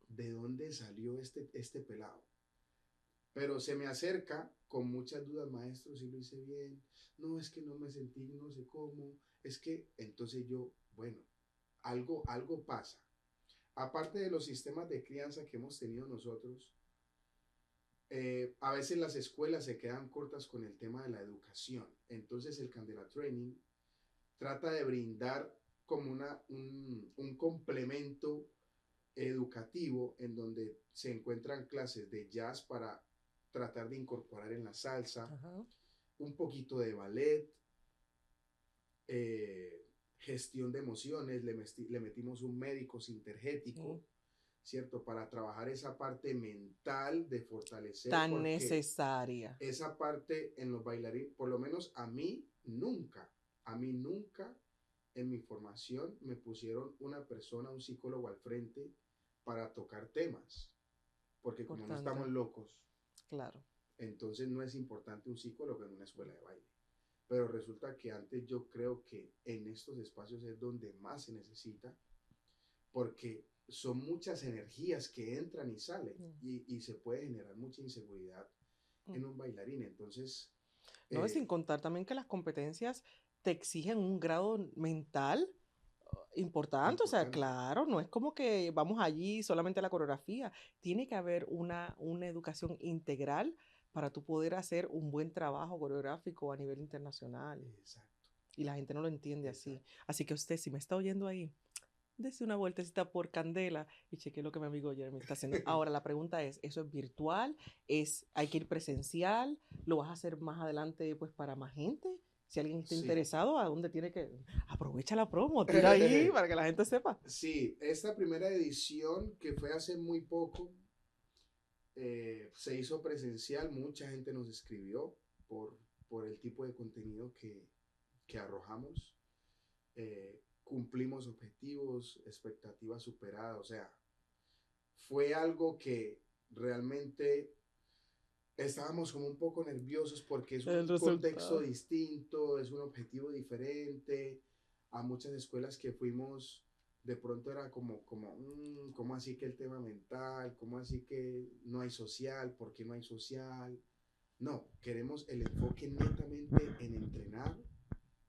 ¿de dónde salió este pelado? Pero se me acerca con muchas dudas, maestro, si lo hice bien, no, es que no me sentí, no sé cómo, es que entonces yo, bueno, algo pasa. Aparte de los sistemas de crianza que hemos tenido nosotros, a veces las escuelas se quedan cortas con el tema de la educación. Entonces el Candela Training trata de brindar como un complemento educativo en donde se encuentran clases de jazz para tratar de incorporar en la salsa, Ajá. un poquito de ballet, eh, gestión de emociones, le metimos un médico Sí. sintergético, ¿cierto? Para trabajar esa parte mental de fortalecer, Tan porque necesaria. esa parte en los bailarines, por lo menos a mí nunca en mi formación me pusieron una persona, un psicólogo al frente para tocar temas, porque como no Importante, estamos locos, claro. entonces no es importante un psicólogo en una escuela de baile. Pero resulta que antes yo creo que en estos espacios es donde más se necesita, porque son muchas energías que entran y salen Mm. y se puede generar mucha inseguridad Mm. en un bailarín. Entonces, No, sin Eh, contar también que las competencias te exigen un grado mental importante, o sea, Importante. claro, no es como que vamos allí solamente a la coreografía, tiene que haber una educación integral para tú poder hacer un buen trabajo coreográfico a nivel internacional. Exacto, Y la gente no lo entiende así. exacto. Así que usted, si me está oyendo ahí, dése una vueltecita por Candela y cheque lo que mi amigo Jeremy está haciendo. Ahora, la pregunta es, ¿eso es virtual? ¿Hay que ir presencial? ¿Lo vas a hacer más adelante pues para más gente? Si alguien está Sí. interesado, ¿a dónde tiene que...? Aprovecha la promo, tira ahí para que la gente sepa. Sí, esta primera edición que fue hace muy poco, se hizo presencial, mucha gente nos escribió por, por el tipo de contenido que arrojamos. Cumplimos objetivos, expectativas superadas, o sea, fue algo que realmente estábamos como un poco nerviosos porque es El un contexto resultado. distinto, es un objetivo diferente. A muchas escuelas que fuimos, de pronto era ¿cómo así que el tema mental? ¿Cómo así que no hay social? ¿Por qué no hay social? No, queremos el enfoque netamente en entrenar,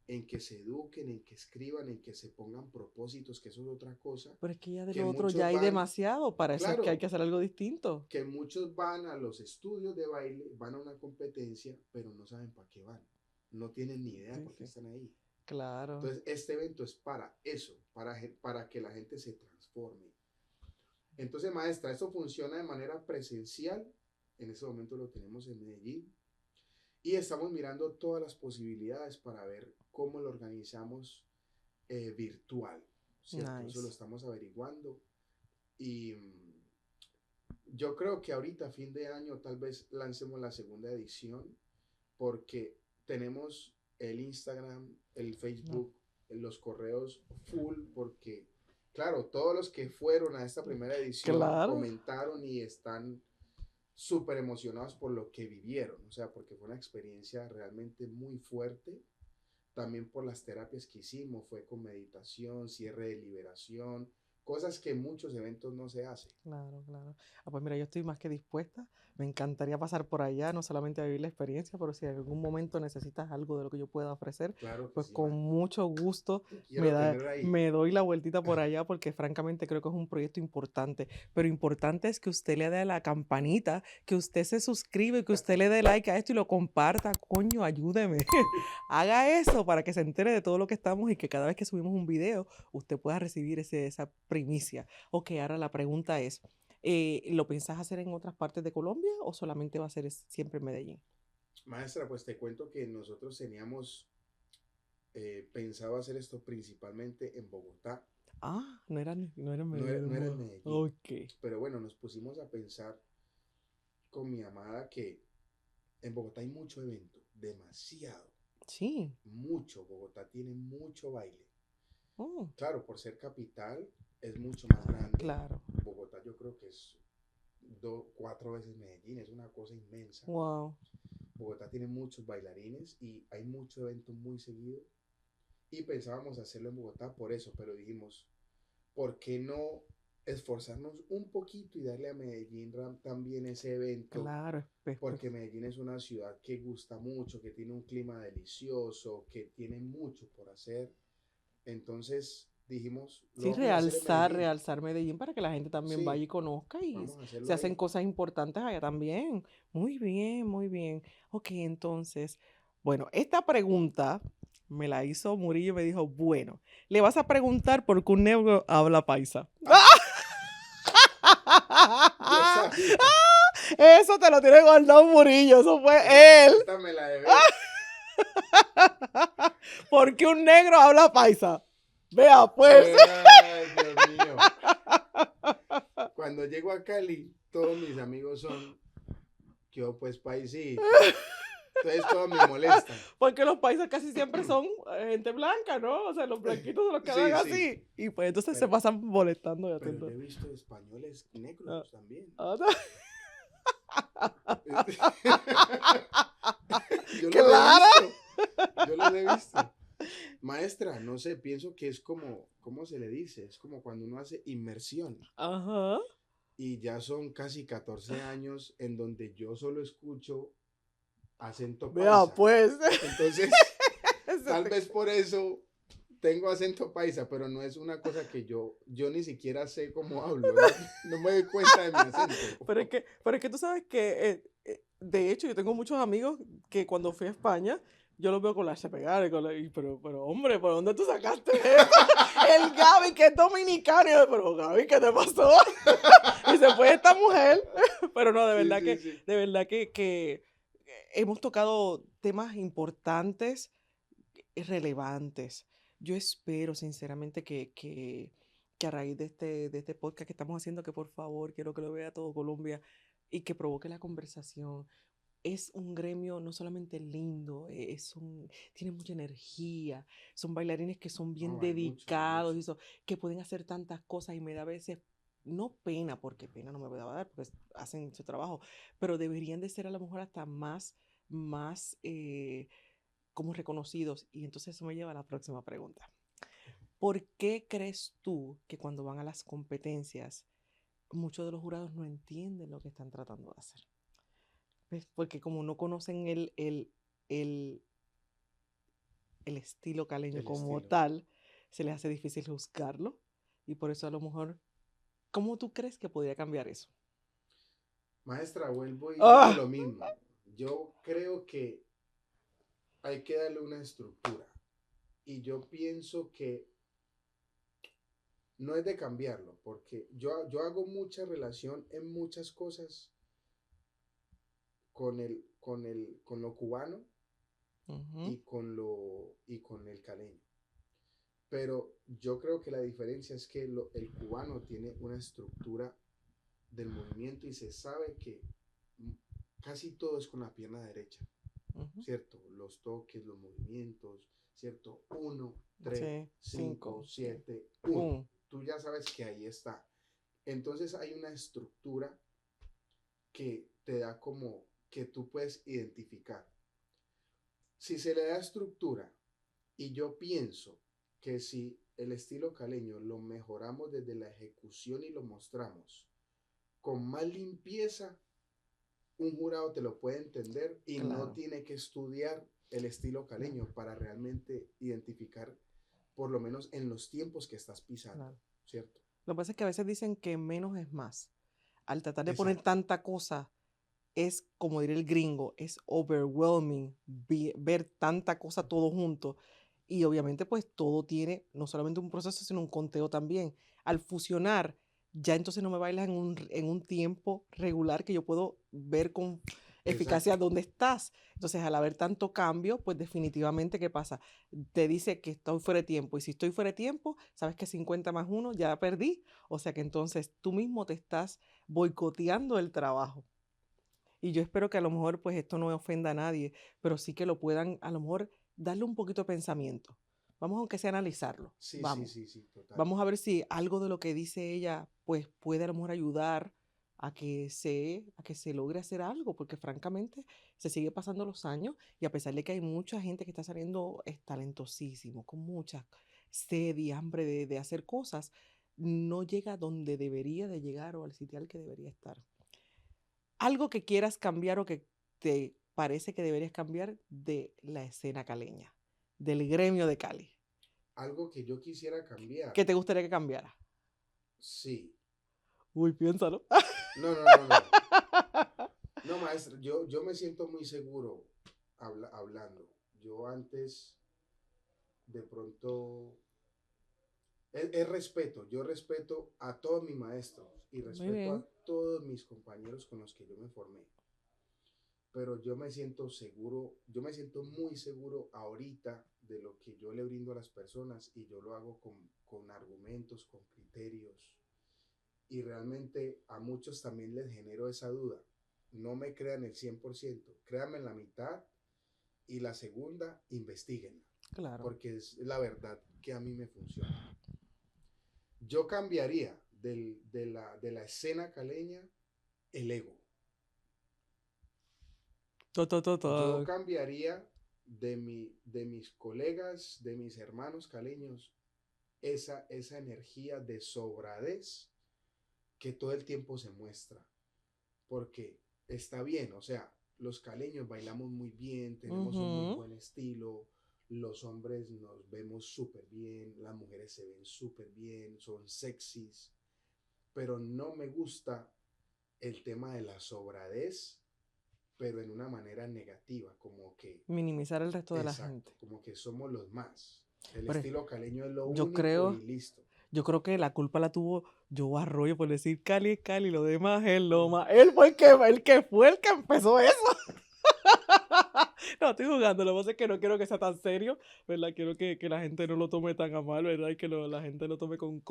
en que se eduquen, en que escriban, en que se pongan propósitos, que eso es otra cosa, Pero es que ya de que lo otro ya muchos hay van, demasiado, para eso es que hay claro, que hacer algo distinto. que muchos van a los estudios de baile, van a una competencia, pero no saben para qué van, no tienen ni idea Sí, por qué sí. están ahí. Claro. Entonces, este evento es para eso, para que la gente se transforme. Entonces, maestra, esto funciona de manera presencial, en este momento lo tenemos en Medellín, y estamos mirando todas las posibilidades para ver cómo lo organizamos virtual, ¿cierto? Eso lo Nice. estamos averiguando y yo creo que ahorita, a fin de año, tal vez lancemos la segunda edición porque tenemos el Instagram, el No. Facebook, los correos full porque, claro, todos los que fueron a esta primera edición Claro. comentaron y están súper emocionados por lo que vivieron, o sea, porque fue una experiencia realmente muy fuerte, también por las terapias que hicimos, fue con meditación, cierre de liberación, cosas que en muchos eventos no se hacen. Claro, claro. Ah, pues mira, yo estoy más que dispuesta. Me encantaría pasar por allá, no solamente a vivir la experiencia, pero si en algún momento necesitas algo de lo que yo pueda ofrecer, Claro que pues sí, con man. mucho gusto Te quiero tener ahí. me doy la vueltita por allá porque francamente creo que es un proyecto importante. Pero importante es que usted le dé a la campanita, que usted se suscribe, que usted le dé like a esto y lo comparta. Coño, ayúdeme. Haga eso para que se entere de todo lo que estamos y que cada vez que subimos un video, usted pueda recibir esa primicia. Ok, ahora la pregunta es, ¿lo pensás hacer en otras partes de Colombia o solamente va a ser siempre en Medellín? Maestra, pues te cuento que nosotros teníamos pensado hacer esto principalmente en Bogotá, Ah, no era en Medellín. no era en Medellín. Ok. Pero bueno, nos pusimos a pensar con mi amada que en Bogotá hay mucho evento, demasiado, Sí. mucho. Bogotá tiene mucho baile. Oh, Claro, por ser capital es mucho más grande. claro. Bogotá yo creo que es 4 veces Medellín, es una cosa inmensa. Wow. Bogotá tiene muchos bailarines y hay mucho evento muy seguido. Y pensábamos hacerlo en Bogotá por eso, pero dijimos, ¿por qué no esforzarnos un poquito y darle a Medellín también ese evento? Claro. Porque Medellín es una ciudad que gusta mucho, que tiene un clima delicioso, que tiene mucho por hacer. Entonces dijimos, lo Sí, vamos a hacer en Medellín. realzar Medellín para que la gente también vaya Sí, y conozca y vamos a se hacerlo hacen ahí. cosas importantes allá también. Muy bien, muy bien. Ok, entonces, bueno, esta pregunta me la hizo Murillo y me dijo, bueno, le vas a preguntar por qué un negro habla paisa. Ah, yo sabía. Eso te lo tiene guardado Murillo, eso Esta, fue él. esta me la debe. ¿Por qué un negro habla paisa? Vea, pues. Ay, Dios mío. Cuando llego a Cali, todos mis amigos son, yo pues paisito. Entonces todos me molestan. Porque los paisas casi siempre son gente blanca, ¿no? O sea, los blanquitos se los quedan Sí, sí. así. Y pues entonces se Pero, pasan molestando y pero yo haciendo. he visto españoles Ah, negros también. ah, Yo los he ¡Claro! visto. Yo los he visto. Maestra, no sé, pienso que es como, ¿cómo se le dice? Es como cuando uno hace inmersión. Ajá. Y ya son casi 14 años en donde yo solo escucho acento Vea, paisa. pues. Entonces, tal vez por eso tengo acento paisa, pero no es una cosa que yo ni siquiera sé cómo hablo, no me doy cuenta de mi acento. Pero es que tú sabes que, de hecho, yo tengo muchos amigos que cuando fui a España, yo los veo con la H pegada, pero hombre, ¿por dónde tú sacaste eso? El Gaby, que es dominicano, y yo, pero Gaby, ¿qué te pasó? Y se fue esta mujer, pero no, de Sí, verdad sí, sí. que hemos tocado temas importantes, relevantes. Yo espero sinceramente que a raíz de este podcast que estamos haciendo, que por favor quiero que lo vea todo Colombia y que provoque la conversación. Es un gremio no solamente lindo, tiene mucha energía, son bailarines que son bien No, hay mucho, hay dedicados, mucho. y que pueden hacer tantas cosas y me da a veces, no pena, porque pena no me va a dar, porque hacen su trabajo, pero deberían de ser a lo mejor hasta más como reconocidos. Y entonces eso me lleva a la próxima pregunta. ¿Por qué crees tú que cuando van a las competencias, muchos de los jurados no entienden lo que están tratando de hacer? ¿Ves? Porque como no conocen el, el estilo caleño El como estilo. tal, se les hace difícil juzgarlo. Y por eso a lo mejor, ¿cómo tú crees que podría cambiar eso? Maestra, vuelvo y digo ¡Ah! lo mismo. Yo creo que hay que darle una estructura. Y yo pienso que no es de cambiarlo, porque yo hago mucha relación en muchas cosas con lo cubano Ujú, y con el caleño. Pero yo creo que la diferencia es que el cubano tiene una estructura del movimiento y se sabe que casi todo es con la pierna derecha, ujú. ¿cierto? Los toques, los movimientos, ¿cierto? 1, 3, Sí, 5, cinco, sí. 7, 1. Pum. Tú ya sabes que ahí está. Entonces hay una estructura que te da como que tú puedes identificar. Si se le da estructura y yo pienso que si el estilo caleño lo mejoramos desde la ejecución y lo mostramos con más limpieza, un jurado te lo puede entender y no Claro. tiene que estudiar el estilo Claro, caleño para realmente identificar, por lo menos en los tiempos que estás pisando, claro. ¿cierto? Lo que pasa es que a veces dicen que menos es más. Al tratar de poner Exacto, tanta cosa, es, como diría el gringo, es overwhelming ver tanta cosa todo junto. Y obviamente pues todo tiene no solamente un proceso, sino un conteo también. Al fusionar, ya entonces no me bailas en un tiempo regular que yo puedo ver con eficacia exacto, dónde estás. Entonces al haber tanto cambio, pues definitivamente, ¿qué pasa? Te dice que estoy fuera de tiempo. Y si estoy fuera de tiempo, sabes que 50 más 1 ya perdí. O sea que entonces tú mismo te estás boicoteando el trabajo. Y yo espero que a lo mejor pues esto no ofenda a nadie, pero sí que lo puedan a lo mejor darle un poquito de pensamiento. Vamos aunque sea a analizarlo. sí, sí, Vamos. sí, sí, total. Vamos a ver si algo de lo que dice ella pues puede a lo mejor ayudar a que se logre hacer algo, porque francamente se sigue pasando los años y a pesar de que hay mucha gente que está saliendo es talentosísimo, con mucha sed y hambre de hacer cosas, no llega donde debería de llegar o al sitio al que debería estar. Algo que quieras cambiar o que te parece que deberías cambiar de la escena caleña, del gremio de Cali. Algo que yo quisiera cambiar, ¿Qué te gustaría que cambiara? sí. Uy, piénsalo. No, no, no, no. No, maestra, yo me siento muy seguro hablando. Yo antes, de pronto, es respeto. Yo respeto a todos mis maestros y Muy respeto a bien. todos mis compañeros con los que yo me formé. Pero yo me siento seguro, yo me siento muy seguro ahorita de lo que yo le brindo a las personas y yo lo hago con argumentos, con criterios. Y realmente a muchos también les genero esa duda. No me crean el 100%, créanme en la mitad y la segunda, investiguen, Claro. porque es la verdad que a mí me funciona. Yo cambiaría de la escena caleña el ego. Yo To. cambiaría de mis colegas, de mis hermanos caleños, esa energía de sobradez que todo el tiempo se muestra. Porque está bien, o sea, los caleños bailamos muy bien, tenemos un muy buen estilo, los hombres nos vemos súper bien, las mujeres se ven súper bien, son sexys, pero no me gusta el tema de la sobradez, pero en una manera negativa, como que, Minimizar el resto de la exacto, gente. como que somos los más. El Pero estilo caleño es lo yo único y creo, listo. yo creo que la culpa la tuvo Joe Arroyo por decir Cali es Cali, lo demás es lo más. Él fue el que empezó eso. No, estoy jugando, lo que pasa es que no quiero que sea tan serio, ¿verdad? Quiero que la gente no lo tome tan a mal, ¿verdad? Y que la gente lo tome con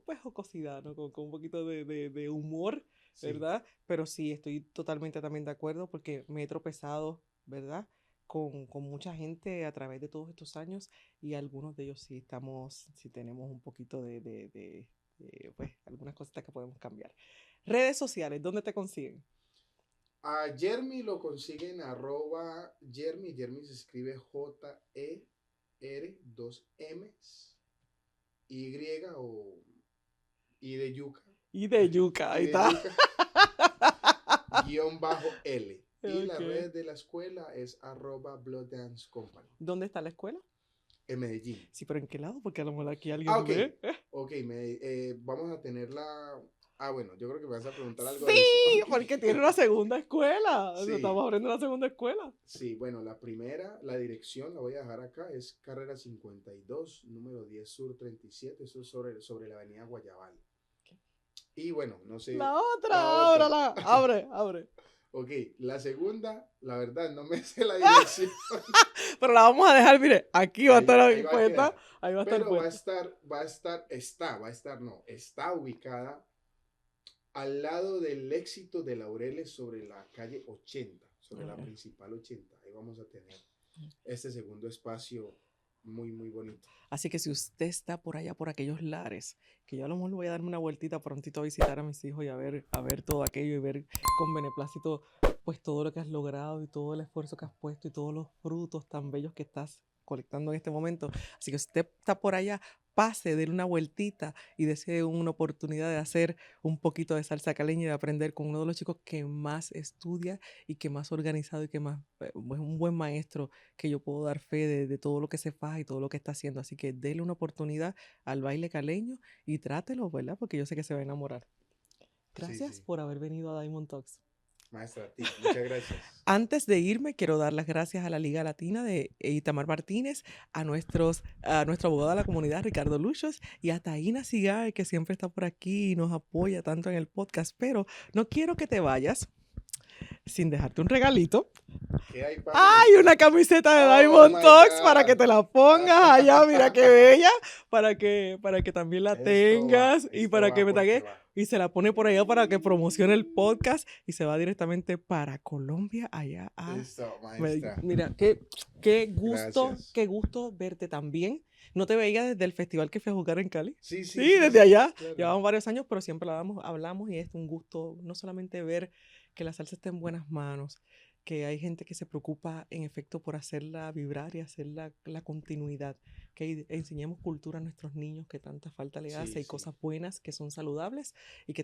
pues, jocosidad, ¿no? Con un poquito de humor, Sí, ¿verdad? Pero sí, estoy totalmente también de acuerdo porque me he tropezado, ¿verdad? Con mucha gente a través de todos estos años y algunos de ellos sí tenemos un poquito pues, algunas cositas que podemos cambiar. Redes sociales, ¿dónde te consiguen? a Jeremy lo consiguen Jeremy se escribe J-E-R, dos M's, Y o I de yuca, Y de yuca, I ahí de está. yuca, guión bajo L. Y las Ok. redes de la escuela es @Blood Dance Company, ¿Dónde está la escuela? en Medellín. Sí, pero ¿en qué lado? Porque a lo mejor aquí alguien Ok, ve. ok, vamos a tenerla. Bueno, yo creo que me vas a preguntar algo Sí, de eso. porque tiene una segunda escuela. O sea, Sí, estamos abriendo una segunda escuela. sí, bueno, la primera, la dirección la voy a dejar acá, es carrera 52, número 10 Sur 37, eso es sobre la avenida Guayabal. Y bueno, no sé, La la otra, otra. ábrala. Abre, abre. Ok, la segunda, la verdad, no me sé la dirección. Pero la vamos a dejar, mire, aquí va a estar Ahí va a puesta. quedar. Ahí va a estar Pero puesta. está ubicada al lado del Éxito de Laureles sobre la calle 80, sobre la Ok. principal 80. Ahí vamos a tener este segundo espacio muy, muy bonito. Así que si usted está por allá, por aquellos lares, que yo a lo mejor voy a darme una vueltita prontito a visitar a mis hijos y a ver todo aquello y ver con beneplácito pues todo lo que has logrado y todo el esfuerzo que has puesto y todos los frutos tan bellos que estás colectando en este momento. Así que si usted está por allá, pase, déle una vueltita y desee una oportunidad de hacer un poquito de salsa caleña y de aprender con uno de los chicos que más estudia y que más organizado y que más es un buen maestro que yo puedo dar fe de todo lo que se faja y todo lo que está haciendo. Así que déle una oportunidad al baile caleño y trátelo, ¿verdad? Porque yo sé que se va a enamorar. Sí, Gracias sí. por haber venido a Diamond Talks. Maestra, a ti. Muchas gracias. Antes de irme, quiero dar las gracias a la Liga Latina de Itamar Martínez, a nuestro abogado de la comunidad, Ricardo Luchos, y a Taina Cigar, que siempre está por aquí y nos apoya tanto en el podcast. Pero no quiero que te vayas sin dejarte un regalito. ¿Qué hay para mí? ¡Ay! Una camiseta de Oh Diamond my Talks para que God. te la pongas allá. Mira qué bella. Para que también la tengas y Esto para que va me porque tague. va. Y se la pone por allá para que promocione el podcast y se va directamente para Colombia, allá a Listo, maestra. Mira, Gracias. qué gusto verte también. No te veía desde el festival que fui a jugar en Cali. Sí, sí, Sí, sí, desde sí, allá. claro. Llevamos varios años, pero siempre hablamos y es un gusto no solamente ver que la salsa está en buenas manos, que hay gente que se preocupa en efecto por hacerla vibrar y hacer la continuidad, que enseñemos cultura a nuestros niños que tanta falta le hace Sí, y sí. cosas buenas que son saludables y que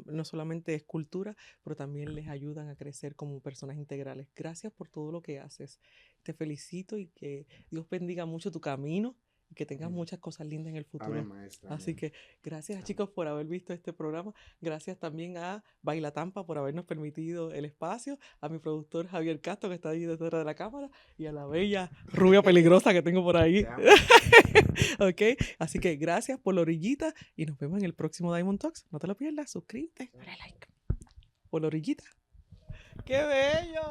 no solamente es cultura, pero también les ayudan a crecer como personas integrales. Gracias por todo lo que haces. Te felicito y que Dios bendiga mucho tu camino y que tengas Amén. muchas cosas lindas en el Amén, futuro. maestra. Así Amén. que gracias Amén. chicos por haber visto este programa. Gracias también a Baila Tampa por habernos permitido el espacio, a mi productor Javier Castro que está ahí detrás de la cámara y a la bella rubia peligrosa que tengo por Te ahí. amo, te amo. Ok, así que gracias por la orillita y nos vemos en el próximo Diamond Talks. No te lo pierdas, suscríbete, dale like. Por la orillita. ¡Qué bello!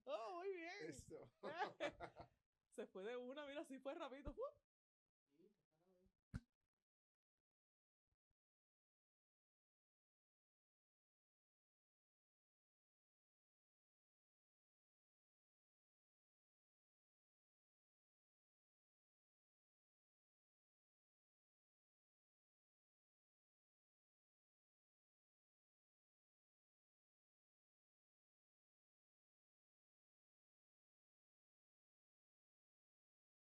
Oh, muy bien. Esto. Se fue de una, mira, así fue rápido.